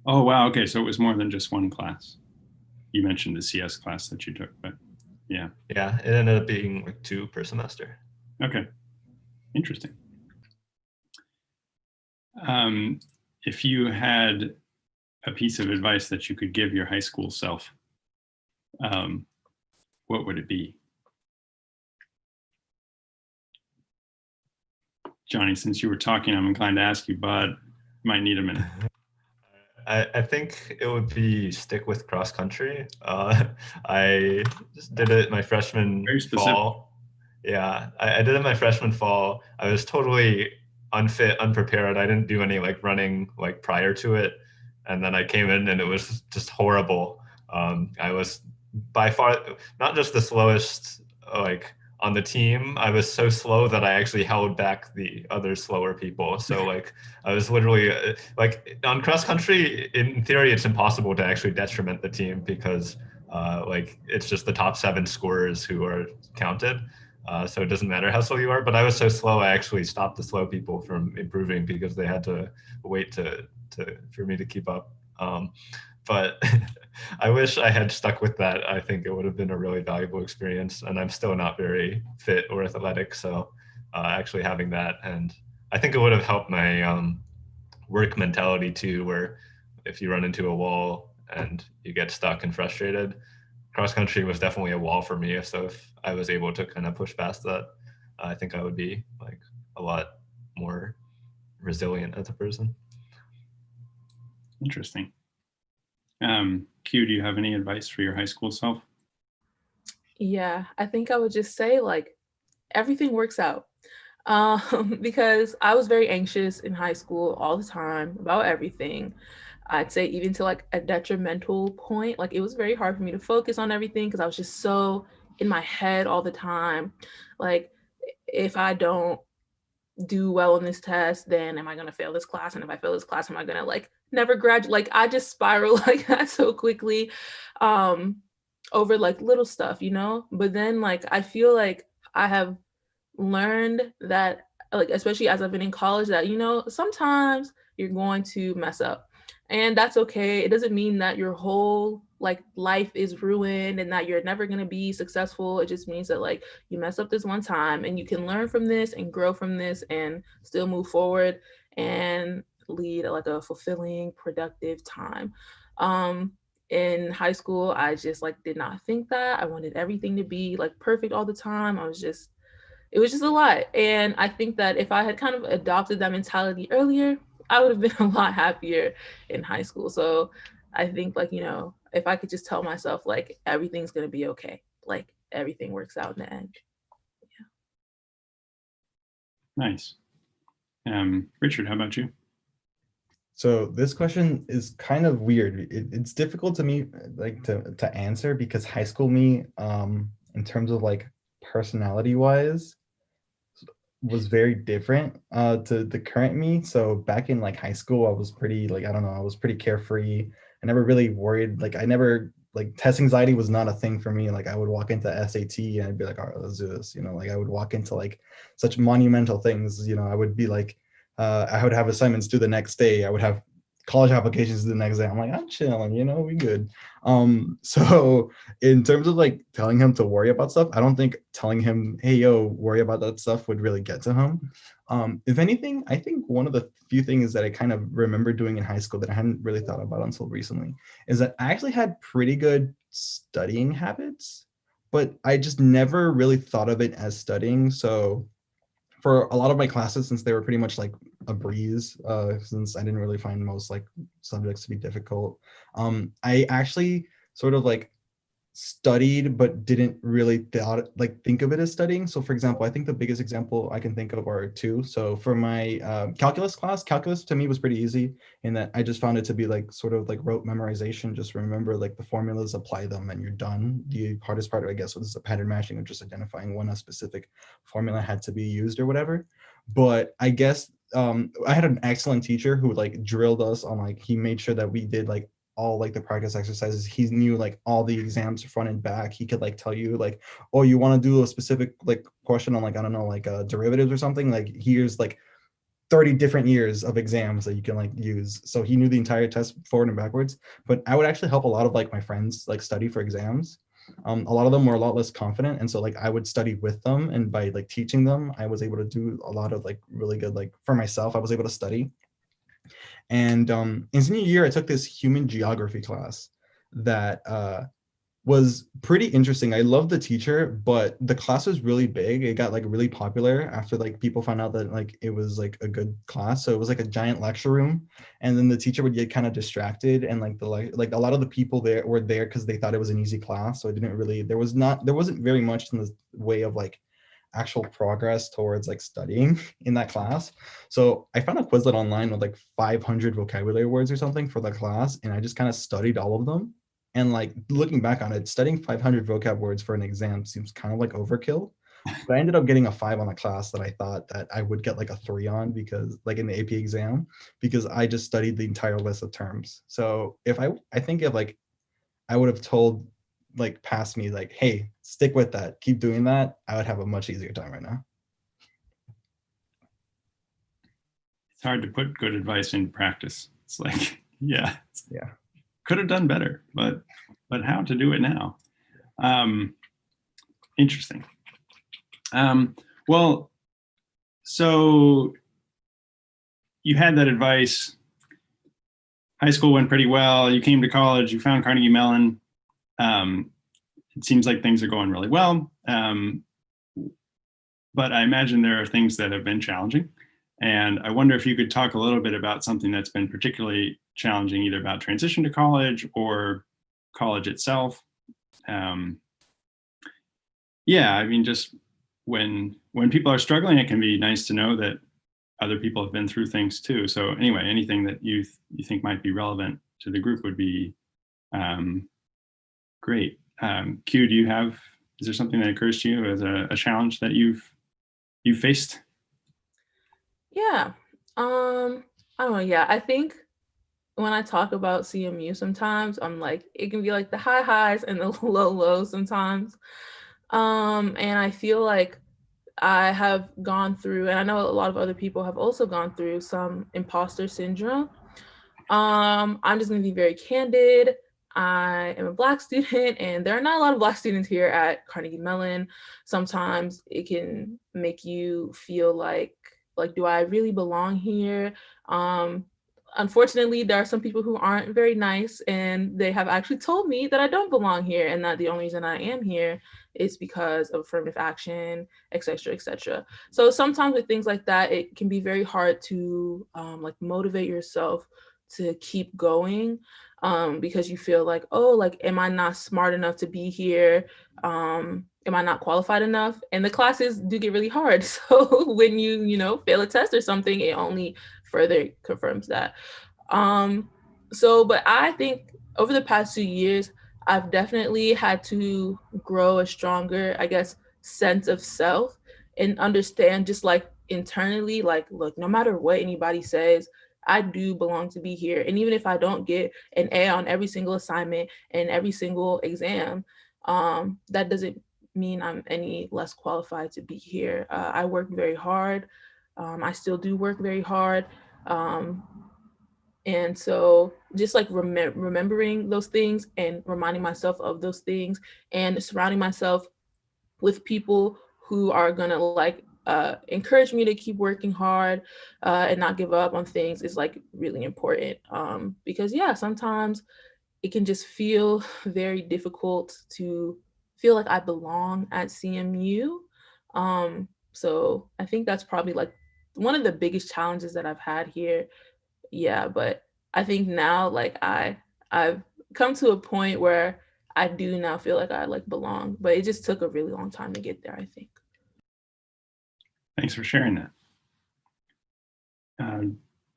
Oh, wow. Okay. So it was more than just one class. You mentioned the CS class that you took, but yeah. Yeah, it ended up being like 2 per semester. Okay. Interesting. If you had a piece of advice that you could give your high school self, what would it be? Johnny, since you were talking, I'm inclined to ask you, but might need a minute. I think it would be stick with cross country. I just did it my freshman fall. Yeah, I did it my freshman fall. I was totally unfit, unprepared. I didn't do any like running like prior to it. And then I came in and it was just horrible. I was by far not just the slowest like on the team. I was so slow that I actually held back the other slower people. So like I was literally like on cross country, in theory, it's impossible to actually detriment the team because like it's just the top 7 scorers who are counted. So it doesn't matter how slow you are, but I was so slow, I actually stopped the slow people from improving because they had to wait for me to keep up. But I wish I had stuck with that. I think it would have been a really valuable experience, and I'm still not very fit or athletic. So actually having that, and I think it would have helped my work mentality too, where if you run into a wall and you get stuck and frustrated, cross country was definitely a wall for me. So if I was able to kind of push past that, I think I would be like a lot more resilient as a person. Interesting. Q, do you have any advice for your high school self? Yeah, I think I would just say like everything works out. Because I was very anxious in high school all the time about everything. I'd say even to like a detrimental point. Like it was very hard for me to focus on everything because I was just so in my head all the time. Like if I don't do well in this test, then am I going to fail this class? And if I fail this class, am I going to like never graduate? Like I just spiral like that so quickly over like little stuff, you know? But then like I feel like I have learned that, like especially as I've been in college, that you know sometimes you're going to mess up, and that's okay. It doesn't mean that your whole like life is ruined and that you're never going to be successful. It just means that like you mess up this one time and you can learn from this and grow from this and still move forward and lead like a fulfilling, productive time. In high school, I just like did not think that. I wanted everything to be like perfect all the time. It was just a lot. And I think that if I had kind of adopted that mentality earlier, I would have been a lot happier in high school. So I think like, you know, if I could just tell myself like everything's going to be okay, like everything works out in the end. Nice. Richard, how about you? So this question is kind of weird. It's difficult to me like to answer because high school me, in terms of like personality wise, was very different to the current me. So back in like high school, I was pretty like, I don't know, I was pretty carefree. I never really worried. Like I never like test anxiety was not a thing for me. Like I would walk into SAT and I'd be like, all right, let's do this. You know, like I would walk into like such monumental things. You know, I would be like, I would have assignments due the next day. I would have college applications the next day. I'm like, I'm chilling, you know, we good. So in terms of like telling him to worry about stuff, I don't think telling him, hey, yo, worry about that stuff would really get to him. If anything, I think one of the few things that I kind of remember doing in high school that I hadn't really thought about until recently is that I actually had pretty good studying habits, but I just never really thought of it as studying. So for a lot of my classes, since they were pretty much like a breeze, since I didn't really find most like subjects to be difficult, I actually sort of like studied but didn't really think of it as studying. So for example, I think the biggest example I can think of are two. So for my calculus class, calculus to me was pretty easy in that I just found it to be like sort of like rote memorization. Just remember like the formulas, apply them, and you're done. The hardest part, I guess, was the pattern matching, or just identifying when a specific formula had to be used or whatever. But I guess I had an excellent teacher who like drilled us on like, he made sure that we did like all like the practice exercises. He knew like all the exams front and back. He could like tell you like, oh, you want to do a specific like question on like, I don't know, like derivatives or something, like here's like 30 different years of exams that you can like use. So he knew the entire test forward and backwards. But I would actually help a lot of like my friends like study for exams. A lot of them were a lot less confident, and so like I would study with them, and by like teaching them, I was able to do a lot of like really good, like for myself, I was able to study. And in senior year, I took this human geography class that was pretty interesting. I loved the teacher, but the class was really big. It got like really popular after like people found out that like it was like a good class. So it was like a giant lecture room, and then the teacher would get kind of distracted, and like like a lot of the people there were there because they thought it was an easy class. So it didn't really, there wasn't very much in the way of like actual progress towards like studying in that class. So I found a Quizlet online with like 500 vocabulary words or something for the class, and I just kind of studied all of them. And like looking back on it, studying 500 vocab words for an exam seems kind of like overkill. But I ended up getting a 5 on the class that I thought that I would get like a 3 on, because like in the AP exam, because I just studied the entire list of terms. So if I think if like I would have told like past me like, hey, stick with that, keep doing that, I would have a much easier time right now. It's hard to put good advice in practice. It's like, yeah, Yeah. Could have done better, but how to do it now? Interesting. Well, so you had that advice. High school went pretty well. You came to college. You found Carnegie Mellon. It seems like things are going really well. But I imagine there are things that have been challenging. And I wonder if you could talk a little bit about something that's been particularly challenging, either about transition to college or college itself. Yeah, I mean, just when people are struggling, it can be nice to know that other people have been through things too. So anyway, anything that you think might be relevant to the group would be great. Q, is there something that occurs to you as a challenge that you've faced? Yeah. I don't know. Yeah, I think when I talk about CMU sometimes, I'm like, it can be like the high highs and the low lows sometimes. And I feel like I have gone through, and I know a lot of other people have also gone through some imposter syndrome. I'm just gonna be very candid. I am a Black student, and there are not a lot of Black students here at Carnegie Mellon. Sometimes it can make you feel like, do I really belong here? Unfortunately, there are some people who aren't very nice, and they have actually told me that I don't belong here, and that the only reason I am here is because of affirmative action, et cetera, et cetera. So sometimes with things like that, it can be very hard to like motivate yourself to keep going, because you feel like, oh, like, am I not smart enough to be here? Am I not qualified enough? And the classes do get really hard. So when you fail a test or something, it only further confirms that. But I think over the past 2 years, I've definitely had to grow a stronger, I guess, sense of self, and understand, just like internally, like, look, no matter what anybody says, I do belong to be here. And even if I don't get an A on every single assignment and every single exam, that doesn't mean I'm any less qualified to be here. I work very hard. I still do work very hard. And so just like remembering those things and reminding myself of those things, and surrounding myself with people who are gonna like encourage me to keep working hard and not give up on things, is like really important. Because yeah, sometimes it can just feel very difficult to feel like I belong at CMU. So I think that's probably like one of the biggest challenges that I've had here. Yeah, but I think now, like, I've come to a point where I do now feel like I like belong, but it just took a really long time to get there, I think. Thanks for sharing that.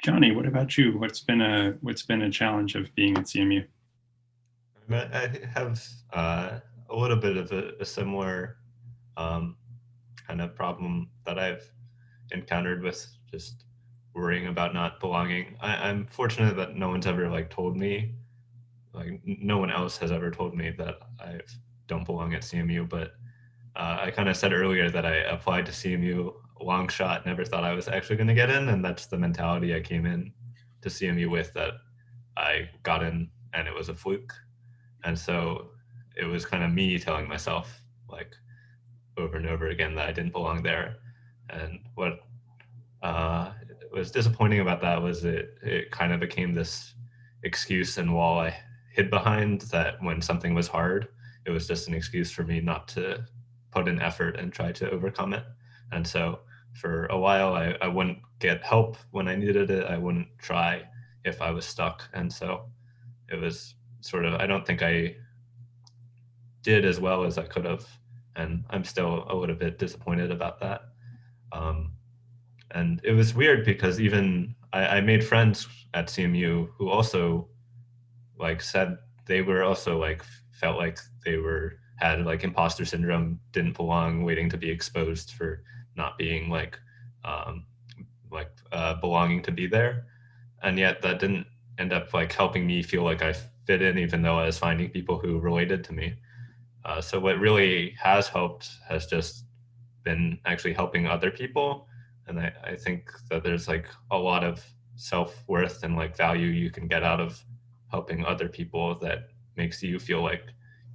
Johnny, what about you? What's been a challenge of being at CMU? I have a little bit of a similar kind of problem that I've encountered with just worrying about not belonging. I'm fortunate that no one's ever like told me, like no one else has ever told me that I don't belong at CMU, but I kind of said earlier that I applied to CMU long shot, never thought I was actually going to get in. And that's the mentality I came in to CMU with, that I got in and it was a fluke. And so it was kind of me telling myself like over and over again that I didn't belong there. And what was disappointing about that was it kind of became this excuse and wall I hid behind, that when something was hard, it was just an excuse for me not to put in effort and try to overcome it. And so for a while, I wouldn't get help when I needed it. I wouldn't try if I was stuck. And so it was sort of, I don't think I did as well as I could have. And I'm still a little bit disappointed about that. And it was weird because even I made friends at CMU who also like said they were also like felt like they had like imposter syndrome, didn't belong, waiting to be exposed for not being belonging to be there. And yet that didn't end up like helping me feel like I fit in, even though I was finding people who related to me. So what really has helped has just been actually helping other people. And I think that there's like a lot of self-worth and like value you can get out of helping other people that makes you feel like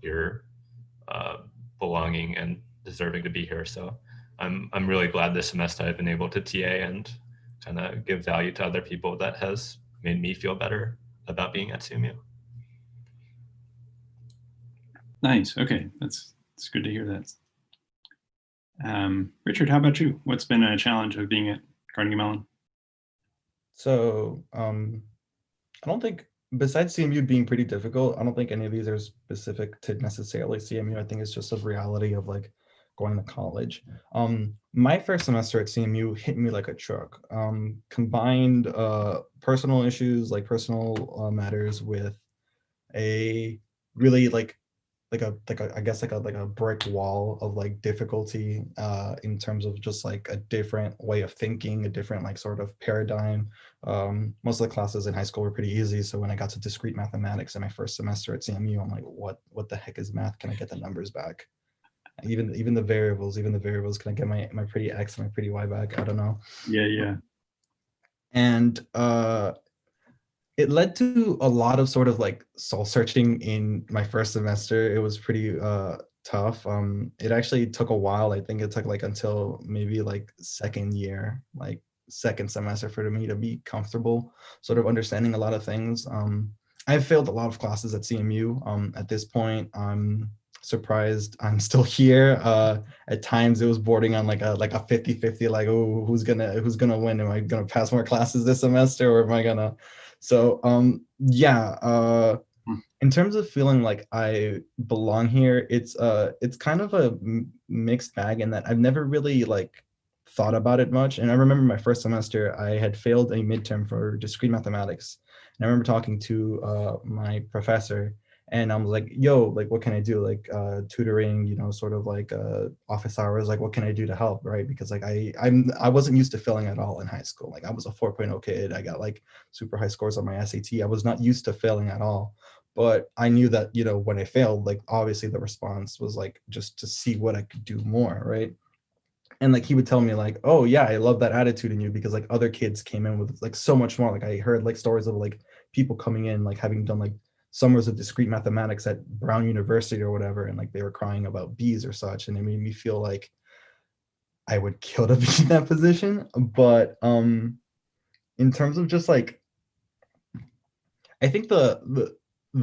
you're belonging and deserving to be here. So I'm really glad this semester I've been able to TA and kind of give value to other people. That has made me feel better about being at CMU. Nice. Okay, that's good to hear that. Richard, how about you? What's been a challenge of being at Carnegie Mellon? So I don't think, besides CMU being pretty difficult, I don't think any of these are specific to necessarily CMU. I think it's just a reality of like going to college. My first semester at CMU hit me like a truck. Combined personal issues, like personal matters, with a really I guess like a brick wall of like difficulty in terms of just like a different way of thinking, a different like sort of paradigm. Most of the classes in high school were pretty easy, so when I got to discrete mathematics in my first semester at CMU, I'm like, what the heck is math? Can I get the numbers back? Even the variables, can I get my pretty X and my pretty Y back? I don't know. Yeah. And it led to a lot of sort of like soul searching in my first semester. It was pretty tough. It actually took a while. I think it took like until maybe like second year, like second semester, for me to be comfortable sort of understanding a lot of things. I've failed a lot of classes at CMU. At this point, I'm surprised I'm still here. At times it was bordering on like a 50-50, like, oh, who's gonna win? Am I gonna pass more classes this semester, or am I gonna? So in terms of feeling like I belong here, it's kind of a mixed bag in that I've never really like thought about it much. And I remember my first semester, I had failed a midterm for discrete mathematics. And I remember talking to my professor, and I was like, yo, like, what can I do? Like tutoring, sort of like office hours, like what can I do to help, right? Because like I wasn't used to failing at all in high school. Like I was a 4.0 kid. I got like super high scores on my SAT. I was not used to failing at all. But I knew that, when I failed, like obviously the response was like just to see what I could do more, right? And like he would tell me like, oh yeah, I love that attitude in you, because like other kids came in with like so much more. Like I heard like stories of like people coming in like having done like summers of discrete mathematics at Brown University or whatever, and like they were crying about B's or such, and it made me feel like I would kill to be in that position. But in terms of just like, I think the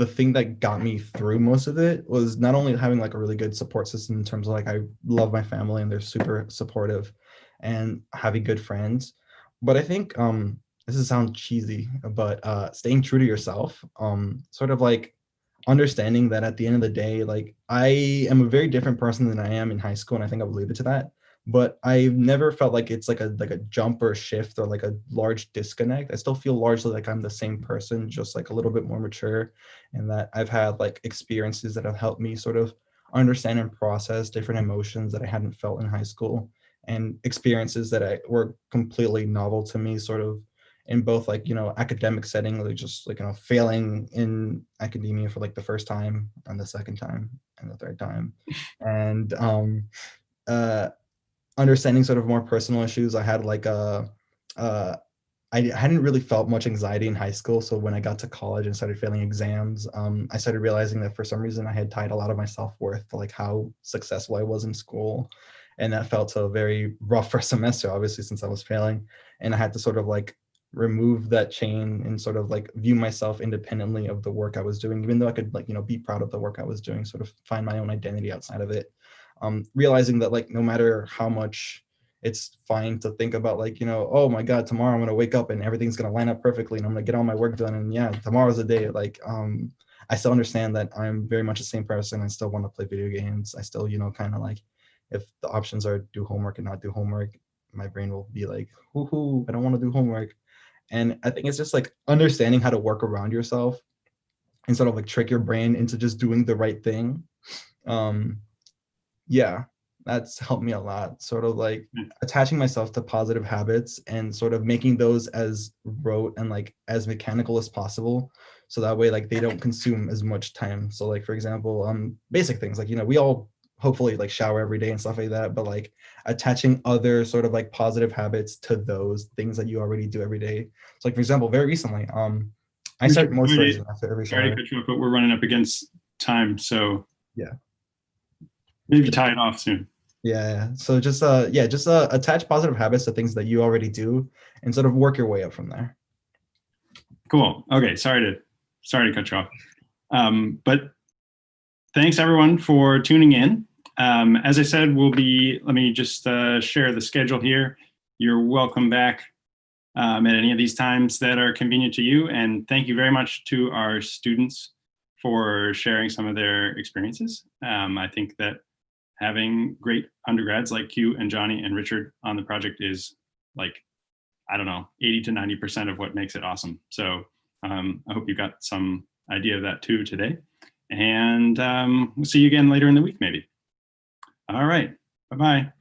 thing that got me through most of it was not only having like a really good support system in terms of like, I love my family and they're super supportive, and having good friends, but I think this is sound cheesy, but staying true to yourself, sort of like understanding that at the end of the day, like I am a very different person than I am in high school, and I think I've alluded to that. But I've never felt like it's like a jump or shift or like a large disconnect. I still feel largely like I'm the same person, just like a little bit more mature, and that I've had like experiences that have helped me sort of understand and process different emotions that I hadn't felt in high school, and experiences that were completely novel to me, sort of in both like, academic setting, like just like, failing in academia for like the first time and the second time and the third time. And uh understanding sort of more personal issues. I had like I hadn't really felt much anxiety in high school. So when I got to college and started failing exams, I started realizing that for some reason I had tied a lot of my self-worth to like how successful I was in school. And that felt so very rough first semester, obviously, since I was failing. And I had to sort of like remove that chain and sort of like view myself independently of the work I was doing, even though I could like, be proud of the work I was doing, sort of find my own identity outside of it. Realizing that like no matter how much it's fine to think about like, oh my God, tomorrow I'm going to wake up and everything's going to line up perfectly and I'm going to get all my work done. And yeah, tomorrow's the day. Like, I still understand that I'm very much the same person. I still want to play video games. I still, kind of like, if the options are do homework and not do homework, my brain will be like, whoo, I don't want to do homework. And I think it's just like understanding how to work around yourself and sort of like trick your brain into just doing the right thing. Yeah, that's helped me a lot, sort of like attaching myself to positive habits and sort of making those as rote and like as mechanical as possible, so that way like they don't consume as much time. So like, for example, basic things like, we all hopefully like shower every day and stuff like that, but like attaching other sort of like positive habits to those things that you already do every day. So like, for example, very recently, I start moisturizing after every shower. Sorry to cut you off, but we're running up against time, so yeah, maybe tie it off soon. Yeah. So just attach positive habits to things that you already do and sort of work your way up from there. Cool. Okay. Sorry to cut you off. But thanks everyone for tuning in. As I said, let me just share the schedule here. You're welcome back at any of these times that are convenient to you. And thank you very much to our students for sharing some of their experiences. I think that having great undergrads like Q and Johnny and Richard on the project is like, I don't know, 80 to 90% of what makes it awesome. So I hope you got some idea of that too today. And we'll see you again later in the week, maybe. All right, bye-bye.